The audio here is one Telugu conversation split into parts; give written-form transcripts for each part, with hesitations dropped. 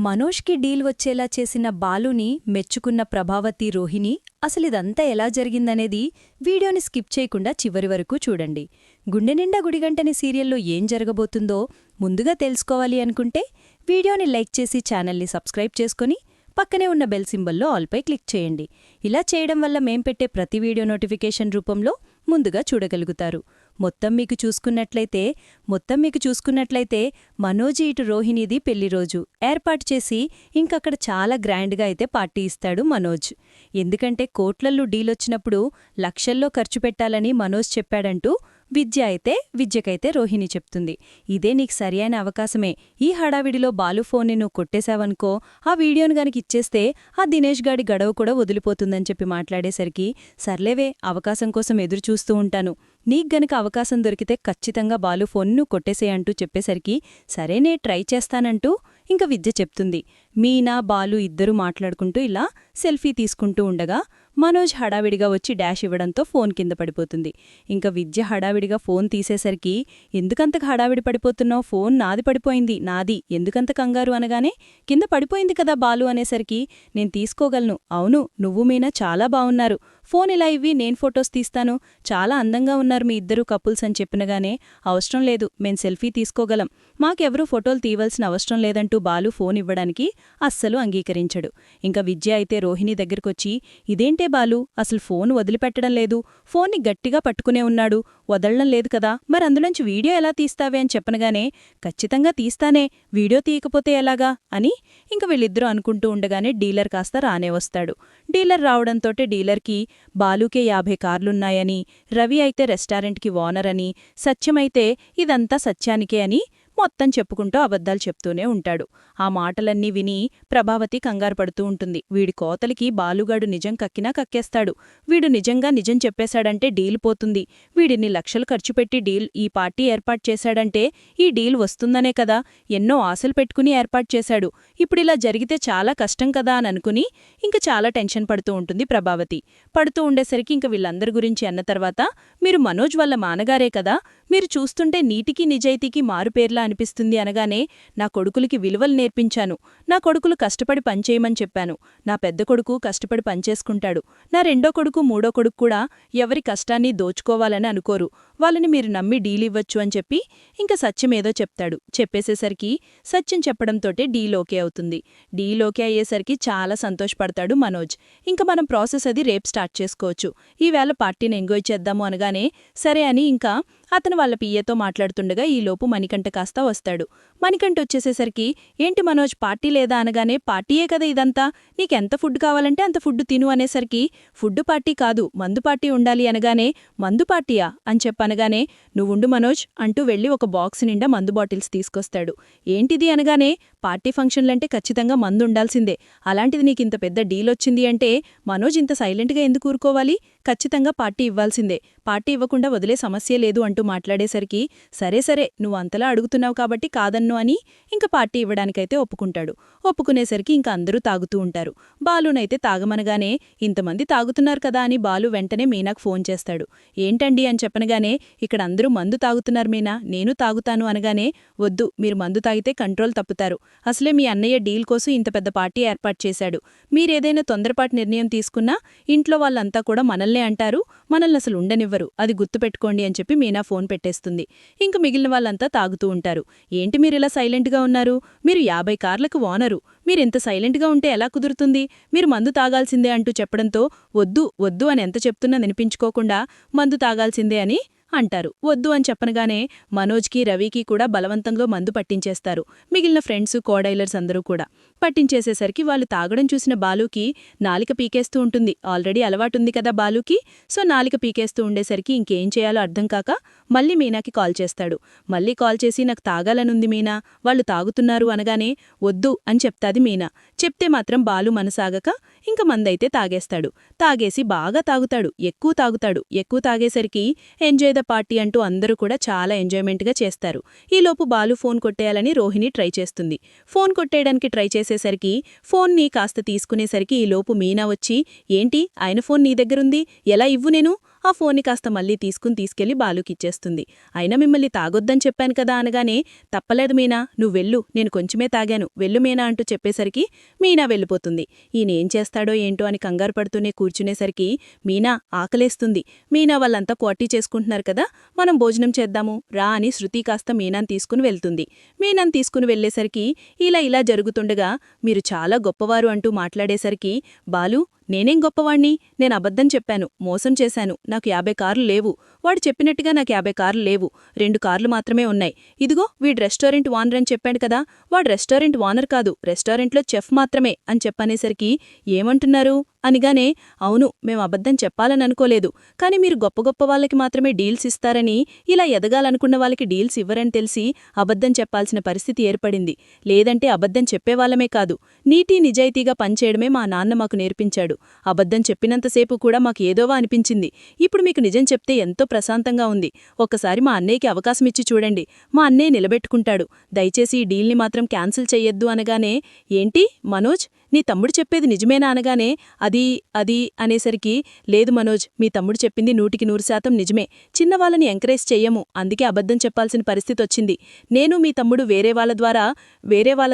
మనోజ్కి డీల్ వచ్చేలా చేసిన బాలుని మెచ్చుకున్న ప్రభావతి రోహిణి అసలిదంతా ఎలా జరిగిందనేది వీడియోని స్కిప్ చేయకుండా చివరి వరకు చూడండి. గుండెనిండా గుడిగంటని సీరియల్లో ఏం జరగబోతుందో ముందుగా తెలుసుకోవాలి అనుకుంటే వీడియోని లైక్ చేసి ఛానల్ని సబ్స్క్రైబ్ చేసుకుని పక్కనే ఉన్న బెల్ సింబల్లో ఆల్పై క్లిక్ చేయండి. ఇలా చేయడం వల్ల మేం పెట్టే ప్రతి వీడియో నోటిఫికేషన్ రూపంలో ముందుగా చూడగలుగుతారు. మొత్తం మీకు చూసుకున్నట్లయితే మనోజ్ ఇటు రోహిణిది పెళ్లిరోజు ఏర్పాటు చేసి ఇంకక్కడ చాలా గ్రాండ్గా అయితే పార్టీ ఇస్తాడు మనోజ్. ఎందుకంటే కోట్లల్లో డీలొచ్చినప్పుడు లక్షల్లో ఖర్చు పెట్టాలని మనోజ్ చెప్పాడంటూ విద్యకైతే రోహిణి చెప్తుంది. ఇదే నీకు సరియైన అవకాశమే, ఈ హడావిడిలో బాలు ఫోన్ని నువ్వు కొట్టేశావనుకో, ఆ వీడియోను గనక ఇచ్చేస్తే ఆ దినేష్ గాడి గడవ కూడా వదిలిపోతుందని చెప్పి మాట్లాడేసరికి, సర్లేవే అవకాశం కోసం ఎదురుచూస్తూ ఉంటాను, నీకు గనక అవకాశం దొరికితే ఖచ్చితంగా బాలు ఫోన్ నువ్వు కొట్టేసేయంటూ చెప్పేసరికి సరేనే ట్రై చేస్తానంటూ ఇంక విద్య చెప్తుంది. మీనా బాలు ఇద్దరూ మాట్లాడుకుంటూ ఇలా సెల్ఫీ తీసుకుంటూ ఉండగా మనోజ్ హడావిడిగా వచ్చి డాష్ ఇవ్వడంతో ఫోన్ కింద పడిపోతుంది. ఇంక విద్య హడావిడిగా ఫోన్ తీసేసరికి ఎందుకంత హడావిడి పడిపోతున్నావు, ఫోన్ నాది పడిపోయింది, నాది ఎందుకంత కంగారు అనగానే కింద పడిపోయింది కదా బాలు అనేసరికి నేను తీసుకోగలను, అవును నువ్వు మీనా చాలా బావున్నారు, ఫోన్ ఇలా ఇవ్వి నేను ఫొటోస్ తీస్తాను, చాలా అందంగా ఉన్నారు మీ ఇద్దరూ కపుల్స్ అని చెప్పినగానే అవసరం లేదు మేం సెల్ఫీ తీసుకోగలం, మాకెవరూ ఫోటోలు తీయవలసిన అవసరం లేదంటూ బాలు ఫోన్ ఇవ్వడానికి అస్సలు అంగీకరించడు. ఇంక విద్య అయితే రోహిణి దగ్గరకొచ్చి ఇదేంటే బాలు అసలు ఫోన్ వదిలిపెట్టడం లేదు, ఫోన్ని గట్టిగా పట్టుకునే ఉన్నాడు, వదలడం లేదు కదా, మరి అందులోంచి వీడియో ఎలా తీస్తావే అని చెప్పనగానే ఖచ్చితంగా తీస్తానే, వీడియో తీయకపోతే ఎలాగా అని ఇంక వీళ్ళిద్దరూ అనుకుంటూ ఉండగానే డీలర్ కాస్త రానే వస్తాడు. డీలర్ రావడంతోటే డీలర్కి బాలుకే 50 కార్లున్నాయని, రవి అయితే రెస్టారెంట్కి ఓనర్ అని, సత్యమైతే ఇదంతా సత్యానికే అని మొత్తం చెప్పుకుంటూ అబద్ధాలు చెప్తూనే ఉంటాడు. ఆ మాటలన్నీ విని ప్రభావతి కంగారు పడుతూ ఉంటుంది. వీడి కోతలికి బాలుగాడు నిజం కక్కినా కక్కేస్తాడు, వీడు నిజం చెప్పేశాడంటే డీల్ పోతుంది, వీడిన్ని లక్షలు ఖర్చు పెట్టి ఈ పార్టీ ఏర్పాటు చేశాడంటే ఈ డీల్ వస్తుందనే కదా, ఎన్నో ఆశలు పెట్టుకుని ఏర్పాటు చేశాడు, ఇప్పుడిలా జరిగితే చాలా కష్టం కదా అని అనుకుని ఇంక చాలా టెన్షన్ పడుతూ ఉంటుంది ప్రభావతి. పడుతూ ఉండేసరికి ఇంక వీళ్ళందరి గురించి అన్న తర్వాత, మీరు మనోజ్ వాళ్ళ మానగారే కదా, మీరు చూస్తుంటే నీటికి నిజాయితీకి మారుపేర్లా అనిపిస్తుంది అనగానే, నా కొడుకులకి విలువలు నేర్పించాను, నా కొడుకులు కష్టపడి పనిచేయమని చెప్పాను, నా పెద్ద కొడుకు కష్టపడి పనిచేసుకుంటాడు, నా రెండో కొడుకు మూడో కొడుకు కూడా ఎవరి కష్టాన్ని దోచుకోవాలని అనుకోరు, వాళ్ళని మీరు నమ్మి డీల్ ఇవ్వచ్చు అని చెప్పి ఇంక సత్యమేదో చెప్తాడు. చెప్పేసేసరికి సత్యం చెప్పడంతోటే డీల్ ఓకే అవుతుంది. డీల్ ఓకే అయ్యేసరికి చాలా సంతోషపడతాడు మనోజ్. ఇంక మనం ప్రాసెస్ అది రేపు స్టార్ట్ చేసుకోవచ్చు, ఈవేళ పార్టీని ఎంజాయ్ చేద్దాము అనగానే సరే అని ఇంకా అతను వాళ్ళ పియ్యతో మాట్లాడుతుండగా ఈలోపు మణికంఠ కాస్త వస్తాడు. మణికంఠ వచ్చేసేసరికి ఏంటి మనోజ్ పార్టీ లేదా అనగానే, పార్టీయే కదా ఇదంతా, నీకెంత ఫుడ్ కావాలంటే అంత ఫుడ్ తిను అనేసరికి, ఫుడ్ పార్టీ కాదు మందు పార్టీ ఉండాలి అనగానే, మందు పార్టీయా అని చెప్పనగానే, నువ్వుండు మనోజ్ అంటూ వెళ్లి ఒక బాక్స్ నిండా మందు బాటిల్స్ తీసుకొస్తాడు. ఏంటిది అనగానే, పార్టీ ఫంక్షన్లంటే ఖచ్చితంగా మందు ఉండాల్సిందే, అలాంటిది నీకింత పెద్ద డీలొచ్చింది అంటే మనోజ్ ఇంత సైలెంట్గా ఎందుకు ఊరుకోవాలి, ఖచ్చితంగా పార్టీ ఇవ్వాల్సిందే, పార్టీ ఇవ్వకుండా వదిలే సమస్య లేదు అంటూ మాట్లాడేసరికి, సరే నువ్వు అంతలా అడుగుతున్నావు కాబట్టి కాదన్ను అని ఇంక పార్టీ ఇవ్వడానికైతే ఒప్పుకుంటాడు. ఒప్పుకునేసరికి ఇంక అందరూ తాగుతూ ఉంటారు. బాలునైతే తాగమనగానే, ఇంతమంది తాగుతున్నారు కదా అని బాలు వెంటనే మీనాకు ఫోన్ చేస్తాడు. ఏంటండి అని చెప్పనగానే, ఇక్కడ అందరూ మందు తాగుతున్నారు మీనా, నేను తాగుతాను అనగానే, వద్దు మీరు మందు తాగితే కంట్రోల్ తప్పుతారు, అసలే మీ అన్నయ్య డీల్ కోసం ఇంత పెద్ద పార్టీ ఏర్పాటు చేశాడు, మీరేదైనా తొందరపాటు నిర్ణయం తీసుకున్నా ఇంట్లో వాళ్ళంతా కూడా మనల్నే అంటారు, మనల్ని అసలు ఉండనివ్వరు, అది గుర్తుపెట్టుకోండి అని చెప్పి మీనా ఫోన్ పెట్టేస్తుంది. ఇంక మిగిలిన వాళ్ళంతా తాగుతూ ఉంటారు. ఏంటి మీరిలా సైలెంట్గా ఉన్నారు, మీరు 50 కార్లకు ఓనరు, మీరింత సైలెంట్గా ఉంటే ఎలా కుదురుతుంది, మీరు మందు తాగాల్సిందే అంటూ చెప్పడంతో, వద్దు అని ఎంత చెప్తున్నా వినిపించుకోకుండా మందు తాగాల్సిందే అని అంటారు. వద్దు అని చెప్పనగానే మనోజ్కి రవికి కూడా బలవంతంగా మందు పట్టించేస్తారు. మిగిలిన ఫ్రెండ్స్ కోడైలర్స్ అందరూ కూడా పట్టించేసేసరికి వాళ్ళు తాగడం చూసిన బాలుకి నాలిక పీకేస్తూ ఉంటుంది. ఆల్రెడీ అలవాటుంది కదా బాలుకి, సో నాలిక పీకేస్తూ ఉండేసరికి ఇంకేం చేయాలో అర్థం కాక మళ్ళీ మీనాకి కాల్ చేస్తాడు. మళ్ళీ కాల్ చేసి నాకు తాగాలనుంది మీనా, వాళ్ళు తాగుతున్నారు అనగానే వద్దు అని చెప్తాది మీనా. చెప్తే మాత్రం బాలు మనసాగక ఇంక మందైతే తాగేస్తాడు. తాగేసి బాగా తాగుతాడు, ఎక్కువ తాగేసరికి ఎంజాయ్ ద పార్టీ అంటూ అందరూ కూడా చాలా ఎంజాయ్మెంట్గా చేస్తారు. ఈలోపు బాలు ఫోన్ కొట్టేయాలని రోహిణి ట్రై చేస్తుంది. ఫోన్ కొట్టేయడానికి ట్రై చేసేసరికి ఫోన్ని కాస్త తీసుకునేసరికి ఈలోపు మీనా వచ్చి, ఏంటి ఆయన ఫోన్ నీ దగ్గరుంది, ఎలా ఇవ్వు నేను ఆ ఫోన్ని కాస్త మళ్ళీ తీసుకెళ్లి బాలుకిచ్చేస్తుంది. అయినా మిమ్మల్ని తాగొద్దని చెప్పాను కదా అనగానే, తప్పలేదు మీనా, నువ్వెళ్ళు, నేను కొంచెమే తాగాను, వెళ్ళు మీనా అంటూ చెప్పేసరికి మీనా వెళ్ళిపోతుంది. ఈయనేం చేస్తాడో ఏంటో అని కంగారు పడుతూనే కూర్చునేసరికి, మీనా ఆకలేస్తుంది, మీనా వాళ్ళంతా పార్టీ చేసుకుంటున్నారు కదా, మనం భోజనం చేద్దాము రా అని శృతి కాస్త మీనాని తీసుకుని వెళ్తుంది. మీనాని తీసుకుని వెళ్లేసరికి ఇలా జరుగుతుండగా మీరు చాలా గొప్పవారు అంటూ మాట్లాడేసరికి, బాలు నేనేం గొప్పవాణ్ణి, నేను అబద్ధం చెప్పాను, మోసం చేశాను, నాకు 50 కార్లు లేవు, వాడు చెప్పినట్టుగా నాకు 50 కార్లు లేవు, 2 కార్లు మాత్రమే ఉన్నాయి. ఇదిగో వీడు రెస్టారెంట్ ఓనర్ అని చెప్పాడు కదా, వాడు రెస్టారెంట్ ఓనర్ కాదు, రెస్టారెంట్లో చెఫ్ మాత్రమే అని చెప్పనేసరికి, ఏమంటున్నారు అనిగానే, అవును మేం అబద్ధం చెప్పాలని అనుకోలేదు, కానీ మీరు గొప్ప వాళ్ళకి మాత్రమే డీల్స్ ఇస్తారని, ఇలా ఎదగాలనుకున్న వాళ్ళకి డీల్స్ ఇవ్వరని తెలిసి అబద్ధం చెప్పాల్సిన పరిస్థితి ఏర్పడింది. లేదంటే అబద్ధం చెప్పేవాళ్లమే కాదు, నీతి నిజాయితీగా పనిచేయడమే మా నాన్న మాకు నేర్పించాడు. అబద్ధం చెప్పినంతసేపు కూడా మాకు ఏదోవా అనిపించింది. ఇప్పుడు మీకు నిజం చెప్తే ఎంతో ప్రశాంతంగా ఉంది. ఒక్కసారి మా అన్నయ్యకి అవకాశమిచ్చి చూడండి, మా అన్నయ్య నిలబెట్టుకుంటాడు. దయచేసి ఈ డీల్ని మాత్రం క్యాన్సిల్ చెయ్యొద్దు అనగానే, ఏంటి మనోజ్, నీ తమ్ముడు చెప్పేది నిజమేనా అనగానే, అది అనేసరికి, లేదు మనోజ్, మీ తమ్ముడు చెప్పింది 100% నిజమే. చిన్నవాళ్ళని ఎంకరేజ్ చెయ్యము, అందుకే అబద్ధం చెప్పాల్సిన పరిస్థితొచ్చింది. నేను మీ తమ్ముడు వేరే వాళ్ళ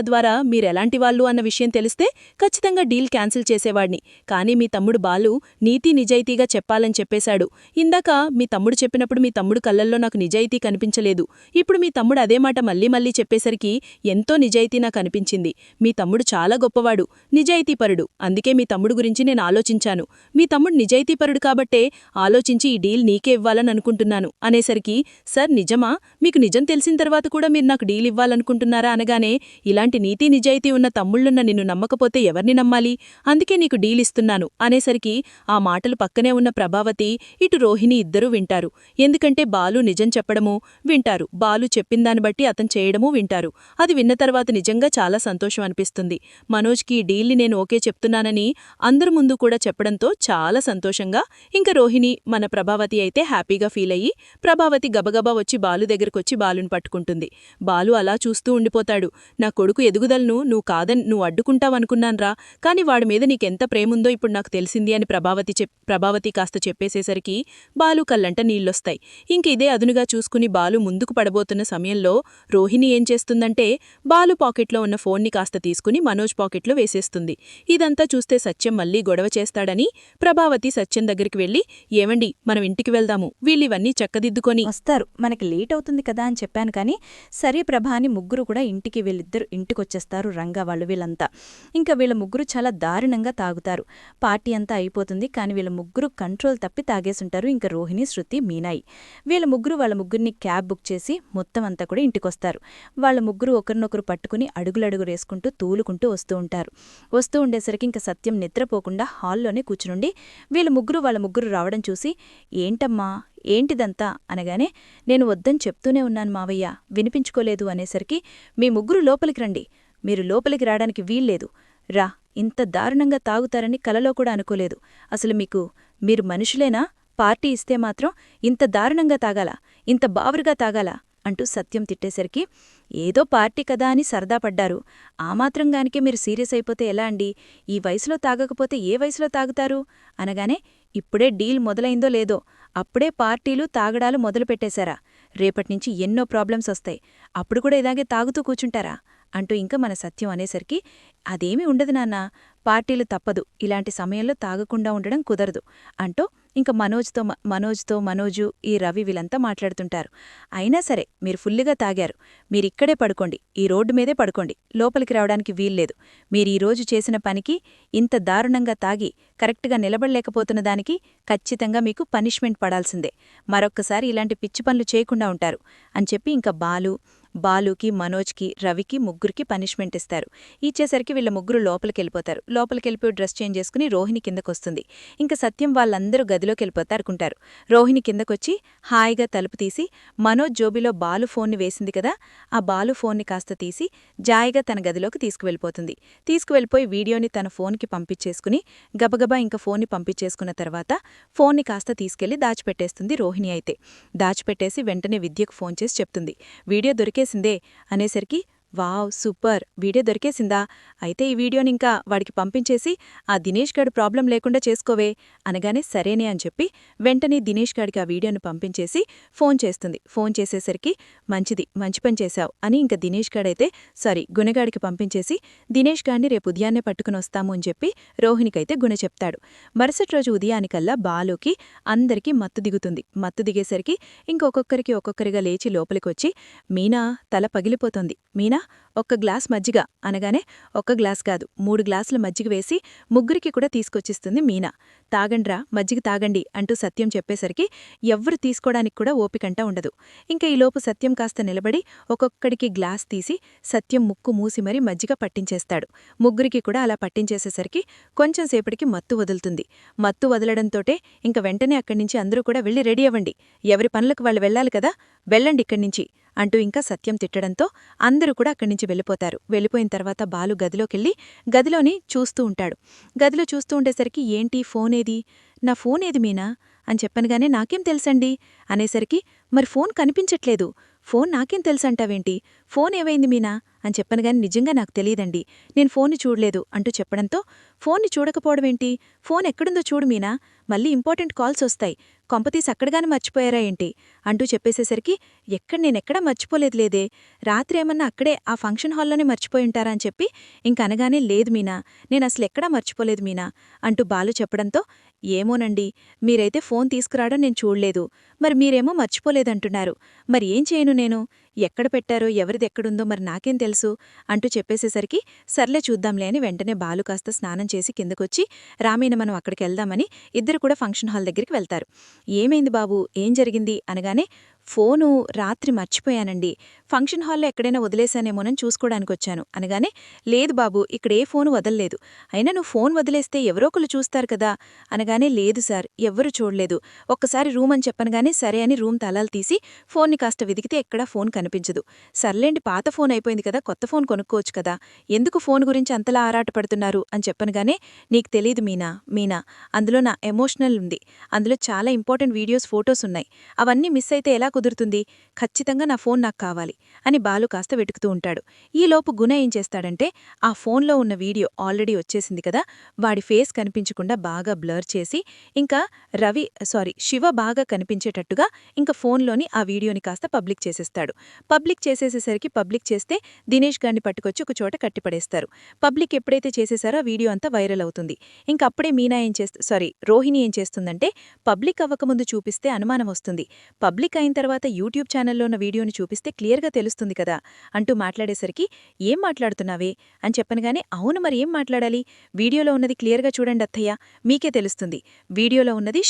ద్వారా మీరెలాంటి వాళ్ళు అన్న విషయం తెలిస్తే ఖచ్చితంగా డీల్ క్యాన్సిల్ చేసేవాడిని. కానీ మీ తమ్ముడు బాలు నీతి నిజాయితీగా చెప్పాలని చెప్పేశాడు. ఇందాక మీ తమ్ముడు చెప్పినప్పుడు మీ తమ్ముడు కళ్ళల్లో నాకు నిజాయితీ కనిపించలేదు. ఇప్పుడు మీ తమ్ముడు అదే మాట మళ్ళీ చెప్పేసరికి ఎంతో నిజాయితీ నాకు అనిపించింది. మీ తమ్ముడు చాలా గొప్పవాడు, నిజాయితీపరుడు, అందుకే మీ తమ్ముడు గురించి నేను ఆలోచించాను. మీ తమ్ముడు నిజాయితీపరుడు కాబట్టే ఆలోచించి ఈ డీల్ నీకే ఇవ్వాలని అనుకుంటున్నాను అనేసరికి, సార్ నిజమా, మీకు నిజం తెలిసిన తర్వాత కూడా మీరు నాకు డీల్ ఇవ్వాలనుకుంటున్నారా అనగానే, ఇలాంటి నీతి నిజాయితీ ఉన్న తమ్ముళ్లున్న నిన్ను నమ్మకపోతే ఎవరిని నమ్మాలి, అందుకే నీకు డీల్ ఇస్తున్నాను అనేసరికి, ఆ మాటలు పక్కనే ఉన్న ప్రభావతి ఇటు రోహిణి ఇద్దరూ వింటారు. ఎందుకంటే బాలు నిజం చెప్పడమూ వింటారు, బాలు చెప్పిందాన్ని బట్టి అతను చేయడమూ వింటారు. అది విన్న తర్వాత నిజంగా చాలా సంతోషం అనిపిస్తుంది. మనోజ్కి ఈ డీల్ని నేను ఓకే చెప్తున్నానని అందరి ముందు కూడా చెప్పడంతో చాలా సంతోషంగా, ఇంక రోహిణి మన ప్రభావతి అయితే హ్యాపీగా ఫీల్ అయ్యి, ప్రభావతి గబగబా వచ్చి బాలు దగ్గరకొచ్చి బాలుని పట్టుకుంటుంది. బాలు అలా చూస్తూ ఉండిపోతాడు. నా కొడుకు ఎదుగుదలను నువ్వు అడ్డుకుంటావనుకున్నాన్రా, కాని వాడి మీద నీకెంత ప్రేముందో ఇప్పుడు నాకు తెలిసింది అని ప్రభావతి కాస్త చెప్పేసేసరికి బాలు కళ్ళంట నీళ్లొస్తాయి. ఇంక ఇదే అదునుగా చూసుకుని బాలు ముందుకు పడబోతున్న సమయంలో రోహిణి ఏం చేస్తుందంటే, బాలు పాకెట్లో ఉన్న ఫోన్ని కాస్త తీసుకుని మనోజ్ పాకెట్లో వేసేస్తుంది. ఇదంతా చూస్తే సత్యం మళ్ళీ గొడవ చేస్తాడని ప్రభావతి సత్యం దగ్గరికి వెళ్లి, ఏమండి మనం ఇంటికి వెళ్దాము, వీళ్ళివన్నీ చక్కదిద్దుకొని వస్తారు, మనకి లేట్ అవుతుంది కదా అని చెప్పాను. కానీ సరే ప్రభా అని ముగ్గురు కూడా వీళ్ళిద్దరు ఇంటికొచ్చేస్తారు. రంగా వాళ్ళు వీళ్ళంతా ఇంకా వీళ్ళ ముగ్గురు చాలా దారుణంగా తాగుతారు. పార్టీ అంతా అయిపోతుంది, కానీ వీళ్ళ ముగ్గురు కంట్రోల్ తప్పి తాగేసుంటారు. ఇంకా రోహిణి, శృతి, మీనాయి వాళ్ళ ముగ్గురిని క్యాబ్ బుక్ చేసి మొత్తం అంతా కూడా ఇంటికొస్తారు. వాళ్ళ ముగ్గురు ఒకరినొకరు పట్టుకుని అడుగులడుగురేసుకుంటూ తూలుకుంటూ వస్తూ ఉండేసరికి ఇంకా సత్యం నిద్రపోకుండా హాల్లోనే కూర్చునుండి వాళ్ళ ముగ్గురు రావడం చూసి, ఏంటమ్మా ఏంటిదంతా అనగానే, నేను వద్దని చెప్తూనే ఉన్నాను మావయ్య, వినిపించుకోలేదు అనేసరికి, మీ ముగ్గురు లోపలికి రండి, మీరు లోపలికి రావడానికి వీల్లేదు, రా, ఇంత దారుణంగా తాగుతారని కలలో కూడా అనుకోలేదు, అసలు మీరు మనుషులేనా, పార్టీ ఇస్తే మాత్రం ఇంత దారుణంగా తాగాలా, ఇంత బావురుగా తాగాలా అంటూ సత్యం తిట్టేసరికి, ఏదో పార్టీ కదా అని సరదా పడ్డారు, ఆ మాత్రంగానికే మీరు సీరియస్ అయిపోతే ఎలా అండి, ఈ వయసులో తాగకపోతే ఏ వయసులో తాగుతారు అనగానే, ఇప్పుడే డీల్ మొదలైందో లేదో అప్పుడే పార్టీలు తాగడాలు మొదలుపెట్టేశారా, రేపట్నుంచి ఎన్నో ప్రాబ్లమ్స్ వస్తాయి, అప్పుడు కూడా ఇలాగే తాగుతూ కూర్చుంటారా అంటూ ఇంకా మన సత్యం అనేసరికి, అదేమీ ఉండదు నాన్నా, పార్టీలు తప్పదు, ఇలాంటి సమయంలో తాగకుండా ఉండడం కుదరదు అంటూ ఇంక మనోజు ఈ రవి వీళ్ళంతా మాట్లాడుతుంటారు. అయినా సరే మీరు ఫుల్లుగా తాగారు, మీరిక్కడే పడుకోండి, ఈ రోడ్డు మీదే పడుకోండి, లోపలికి రావడానికి వీల్లేదు, మీరీరోజు చేసిన పనికి, ఇంత దారుణంగా తాగి కరెక్ట్గా నిలబడలేకపోతున్న దానికి ఖచ్చితంగా మీకు పనిష్మెంట్ పడాల్సిందే, మరొక్కసారి ఇలాంటి పిచ్చి పనులు చేయకుండా ఉంటారు అని చెప్పి ఇంకా బాలుకి, మనోజ్కి, రవికి ముగ్గురికి పనిష్మెంట్ ఇస్తారు. ఇచ్చేసరికి వీళ్ళ ముగ్గురు లోపలికెళ్ళిపోతారు. లోపలికెళ్ళిపోయి డ్రెస్ చేంజ్ చేసుకుని రోహిణి కిందకొస్తుంది. ఇంక సత్యం వాళ్ళందరూ గదిలోకెళ్ళిపోతారుకుంటారు. రోహిణి కిందకొచ్చి హాయిగా తలుపు తీసి, మనోజ్ జోబిలో బాలు ఫోన్ని వేసింది కదా, ఆ బాలు ఫోన్ని కాస్త తీసి జాయిగా తన గదిలోకి తీసుకువెళ్ళిపోయి వీడియోని తన ఫోన్కి పంపించేసుకుని గబగబా ఇంక ఫోన్ని పంపించేసుకున్న తర్వాత ఫోన్ని కాస్త తీసుకెళ్లి దాచిపెట్టేస్తుంది రోహిణి. అయితే దాచిపెట్టేసి వెంటనే విద్యకు ఫోన్ చేసి చెప్తుంది, వీడియో దొరికేసిందే అనేసరికి, వావ్, సూపర్, వీడియో దొరికేసిందా? అయితే ఈ వీడియోని ఇంకా వాడికి పంపించేసి ఆ దినేష్ గాడు ప్రాబ్లం లేకుండా చేసుకోవే అనగానే సరేనే అని చెప్పి వెంటనే దినేష్ గాడికి ఆ వీడియోను పంపించేసి ఫోన్ చేస్తుంది. ఫోన్ చేసేసరికి మంచిది, మంచి పని చేశావు అని ఇంకా దినేష్ గాడైతే గుణగాడికి పంపించేసి దినేష్ గాడిని రేపు ఉదయాన్నే పట్టుకుని వస్తాము అని చెప్పి రోహిణికైతే గుణ చెప్తాడు. మరుసటి రోజు ఉదయానికల్లా బాలుకి అందరికీ మత్తు దిగుతుంది. మత్తు దిగేసరికి ఇంకొక్కొక్కరికి ఒక్కొక్కరిగా లేచి లోపలికొచ్చి మీనా తల పగిలిపోతోంది. మీనా ఒక్క గ్లాస్ మజ్జిగ అనగానే ఒక్క గ్లాస్ కాదు 3 గ్లాసుల మజ్జిగ వేసి ముగ్గురికి కూడా తీసుకొచ్చిస్తుంది మీనా. తాగండ్రా, మజ్జిగ తాగండి అంటూ సత్యం చెప్పేసరికి ఎవ్వరు తీసుకోవడానికి కూడా ఓపికంట ఉండదు. ఇంకా ఈలోపు సత్యం కాస్త నిలబడి ఒక్కొక్కడికి గ్లాస్ తీసి సత్యం ముక్కు మూసి మరీ మజ్జిగ పట్టించేస్తాడు. ముగ్గురికి కూడా అలా పట్టించేసేసరికి కొంచెం సేపటికి మత్తు వదులుతుంది. మత్తు వదలడంతోటే ఇంక వెంటనే అక్కడ్నించి అందరూ కూడా వెళ్ళి రెడీ అవ్వండి, ఎవరి పనులకు వాళ్ళు వెళ్ళాలి కదా, వెళ్ళండి ఇక్కడ్నించి అంటూ ఇంకా సత్యం తిట్టడంతో అందరూ కూడా అక్కడ్నించి వెళ్ళిపోతారు. వెళ్ళిపోయిన తర్వాత బాలు గదిలోకెళ్ళి గదిలోని చూస్తూ ఉంటాడు. గదిలో చూస్తూ ఉండేసరికి ఏంటి ఫోనేది, నా ఫోనేది మీనా అని చెప్పనగానే నాకేం తెలుసండి అనేసరికి మరి ఫోన్ కనిపించట్లేదు, ఫోన్ నాకేం తెలుసంటావేంటి, ఫోన్ ఏవైంది మీనా అని చెప్పనగాని నిజంగా నాకు తెలియదండి, నేను ఫోన్ని చూడలేదు అంటూ చెప్పడంతో ఫోన్ని చూడకపోవడమేంటి, ఫోన్ ఎక్కడుందో చూడు మీనా, మళ్ళీ ఇంపార్టెంట్ కాల్స్ వస్తాయి, కొంపతీసి అక్కడగాని మర్చిపోయారా ఏంటి అంటూ చెప్పేసేసరికి నేనెక్కడా మర్చిపోలేదులేదే, రాత్రి ఏమన్నా అక్కడే ఆ ఫంక్షన్ హాల్లోనే మర్చిపోయింటారా అని చెప్పి ఇంకనగానే లేదు మీనా, నేనసలెక్కడా మర్చిపోలేదు మీనా అంటూ బాలు చెప్పడంతో ఏమోనండి, మీరైతే ఫోన్ తీసుకురావడం నేను చూడలేదు, మరి మీరేమో మర్చిపోలేదంటున్నారు, మరి ఏం చేయను నేను, ఎక్కడ పెట్టారో ఎవరిదెక్కడుందో మరి నాకేం తెలుసు అంటూ చెప్పేసేసరికి సర్లే చూద్దాంలే అని వెంటనే బాలు కాస్త స్నానం చేసి కిందకొచ్చి రామీన మనం అక్కడికెళ్దామని ఇద్దరు కూడా ఫంక్షన్ హాల్ దగ్గరికి వెళ్తారు. ఏమైంది బాబూ, ఏం జరిగింది అనగానే ఫోను రాత్రి మర్చిపోయానండి, ఫంక్షన్ హాల్లో ఎక్కడైనా వదిలేశానేమోనని చూసుకోవడానికొచ్చాను అనగానే లేదు బాబూ, ఇక్కడే ఫోను వదల్లేదు, అయినా నువ్వు ఫోన్ వదిలేస్తే ఎవరోకళ్ళు చూస్తారు కదా అనగానే లేదు సార్, ఎవ్వరూ చూడలేదు, ఒక్కసారి రూమ్ అని చెప్పనగానే సరే అని రూమ్ తాళాలు తీసి ఫోన్ని కాస్త వెదికితే ఎక్కడా ఫోన్ కనిపించదు. సర్లేండి, పాత ఫోన్ అయిపోయింది కదా, కొత్త ఫోన్ కొనుక్కోవచ్చు కదా, ఎందుకు ఫోన్ గురించి అంతలా ఆరాటపడుతున్నారు అని చెప్పనగానే నీకు తెలీదు మీనా, అందులో నా ఎమోషనల్ ఉంది, అందులో చాలా ఇంపార్టెంట్ వీడియోస్ ఫోటోస్ ఉన్నాయి, అవన్నీ మిస్ అయితే ఎలా కుదురుతుంది, ఖచ్చితంగా నా ఫోన్ నాకు కావాలి అని బాలు కాస్త వెతుకుతూ ఉంటాడు. ఈలోపు గుణ ఏం చేస్తాడంటే ఆ ఫోన్లో ఉన్న వీడియో ఆల్రెడీ వచ్చేసింది కదా, వాడి ఫేస్ కనిపించకుండా బాగా బ్లర్ చేసి ఇంకా శివ బాగా కనిపించేటట్టుగా ఇంకా ఫోన్లోని ఆ వీడియోని కాస్త పబ్లిక్ చేసేస్తాడు. పబ్లిక్ చేసేసేసరికి పబ్లిక్ చేస్తే దినేష్ గారిని పట్టుకొచ్చి ఒక చోట కట్టిపడేస్తారు. పబ్లిక్ ఎప్పుడైతే చేసేసారో ఆ వీడియో అంతా వైరల్ అవుతుంది. ఇంకప్పుడే రోహిణి ఏం చేస్తుందంటే పబ్లిక్ అవ్వకముందు చూపిస్తే అనుమానం వస్తుంది, పబ్లిక్ అయిన తర్వాత యూట్యూబ్ ఛానల్లో ఉన్న వీడియోని చూపిస్తే క్లియర్గా తెలుస్తుంది కదా అంటూ మాట్లాడేసరికి ఏం మాట్లాడుతున్నావే అని చెప్పనగానే అవును మరి ఏం మాట్లాడాలి, వీడియోలో ఉన్నది క్లియర్గా చూడండి అత్తయ్య, మీకే తెలుస్తుంది, వీడియోలో ఉన్నది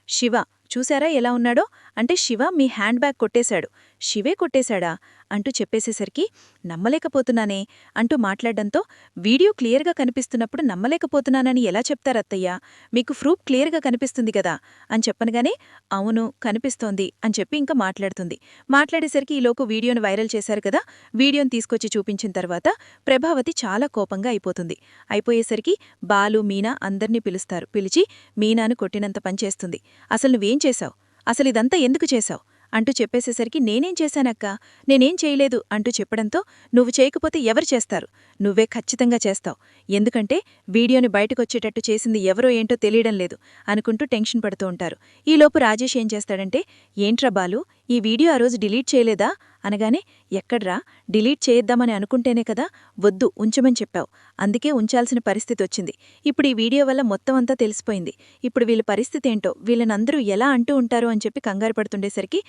శివ చూశారా ఎలా ఉన్నాడో అంటే శివ మీ హ్యాండ్ బ్యాగ్ కొట్టేశాడు, శివే కొట్టేశాడా అంటూ చెప్పేసేసరికి నమ్మలేకపోతున్నానే అంటూ మాట్లాడడంతో వీడియో క్లియర్గా కనిపిస్తున్నప్పుడు నమ్మలేకపోతున్నానని ఎలా చెప్తారత్తయ్యా, మీకు ప్రూఫ్ క్లియర్గా కనిపిస్తుంది కదా అని చెప్పనగానే అవును కనిపిస్తోంది అని చెప్పి ఇంకా మాట్లాడుతుంది. మాట్లాడేసరికి ఈలోపు వీడియోను వైరల్ చేశారు కదా, వీడియోను తీసుకొచ్చి చూపించిన తర్వాత ప్రభావతి చాలా కోపంగా అయిపోయేసరికి బాలు మీనా అందర్నీ పిలిచి మీనాను కొట్టినంత పనిచేస్తుంది. అసలు నువ్వేం చేశావు, అసలిదంతా ఎందుకు చేశావు అంటూ చెప్పేసేసరికి నేనేం చేశానక్కా, నేనేం చేయలేదు అంటూ చెప్పడంతో నువ్వు చేయకపోతే ఎవరు చేస్తారు, నువ్వే ఖచ్చితంగా చేస్తావు, ఎందుకంటే వీడియోని బయటకొచ్చేటట్టు చేసింది ఎవరో ఏంటో తెలియడం లేదు అనుకుంటూ టెన్షన్ పడుతూ ఉంటారు. ఈలోపు రాజేష్ ఏం చేస్తాడంటే ఏంట్రా బాలు, ఈ వీడియో ఆ రోజు డిలీట్ చేయలేదా అనగానే ఎక్కడ్రా, డిలీట్ చేయిద్దామని అనుకుంటేనే కదా వద్దు ఉంచమని చెప్పావు, అందుకే ఉంచాల్సిన పరిస్థితి వచ్చింది, ఇప్పుడు ఈ వీడియో వల్ల మొత్తం అంతా తెలిసిపోయింది, ఇప్పుడు వీళ్ళ పరిస్థితి ఏంటో, వీళ్ళనందరూ ఎలా అంటూ ఉంటారు అని చెప్పి కంగారు పడుతుండేసరికి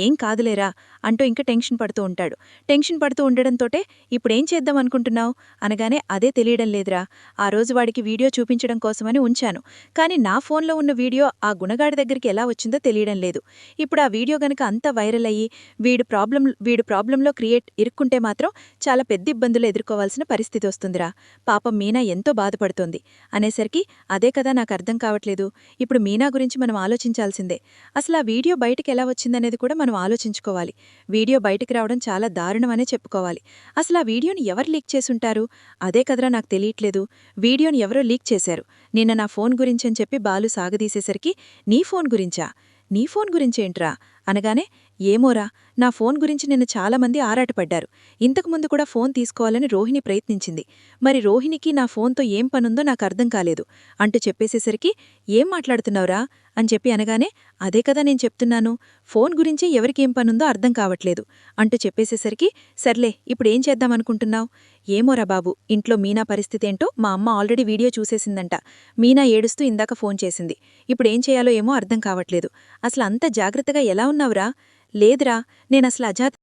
ఏం కాదులేరా అంటూ ఇంకా టెన్షన్ పడుతూ ఉంటాడు. టెన్షన్ పడుతూ ఉండడంతోటే ఇప్పుడేం చేద్దాం అనుకుంటున్నావు అనగానే అదే తెలియడం లేదురా, ఆ రోజు వాడికి వీడియో చూపించడం కోసమని ఉంచాను, కానీ నా ఫోన్లో ఉన్న వీడియో ఆ గుణగాడి దగ్గరికి ఎలా వచ్చిందో తెలియడం లేదు, ఇప్పుడు ఆ వీడియో గనక అంతా వైరల్ అయ్యి వీడు ప్రాబ్లంలో ఇరుక్కుంటే మాత్రం చాలా పెద్ద ఇబ్బందులు ఎదుర్కోవాల్సిన పరిస్థితి వస్తుందిరా, పాపం మీనా ఎంతో బాధపడుతోంది అనేసరికి అదే కదా నాకు అర్థం కావట్లేదు, ఇప్పుడు మీనా గురించి మనం ఆలోచించాల్సిందే, అసలు ఆ వీడియో బయటికి ఎలా వచ్చిందనేది కూడా మనం ఆలోచించుకోవాలి, వీడియో బయటికి రావడం చాలా దారుణమనే చెప్పుకోవాలి, అసలు ఆ వీడియోని ఎవరు లీక్ చేసుంటారు, అదే కదరా నాకు తెలియట్లేదు, వీడియోని ఎవరో లీక్ చేశారు, నిన్న నా ఫోన్ గురించని చెప్పి బాలు సాగదీసేసరికి నీ ఫోన్ గురించేంట్రా అనగానే ఏమోరా నా ఫోన్ గురించి నిన్న చాలామంది ఆరాటపడ్డారు. ఇంతకుముందు కూడా ఫోన్ తీసుకోవాలని రోహిణి ప్రయత్నించింది. మరి రోహిణికి నా ఫోన్తో ఏం పనుందో నాకు అర్థం కాలేదు అంటూ చెప్పేసేసరికి ఏం మాట్లాడుతున్నావురా అని చెప్పి అనగానే అదే కదా నేను చెప్తున్నాను, ఫోన్ గురించి ఎవరికేం పనుందో అర్థం కావట్లేదు అంటూ చెప్పేసేసరికి సర్లే ఇప్పుడేం చేద్దామనుకుంటున్నావు? ఏమోరా బాబు, ఇంట్లో మీనా పరిస్థితేంటో మా అమ్మ ఆల్రెడీ వీడియో చూసేసిందంట. మీనా ఏడుస్తూ ఇందాక ఫోన్ చేసింది. ఇప్పుడేం చేయాలో ఏమో అర్థం కావట్లేదు. అసలు అంత జాగ్రత్తగా ఎలా ఉన్నావురా? లేదురా, నేనసలు అజాత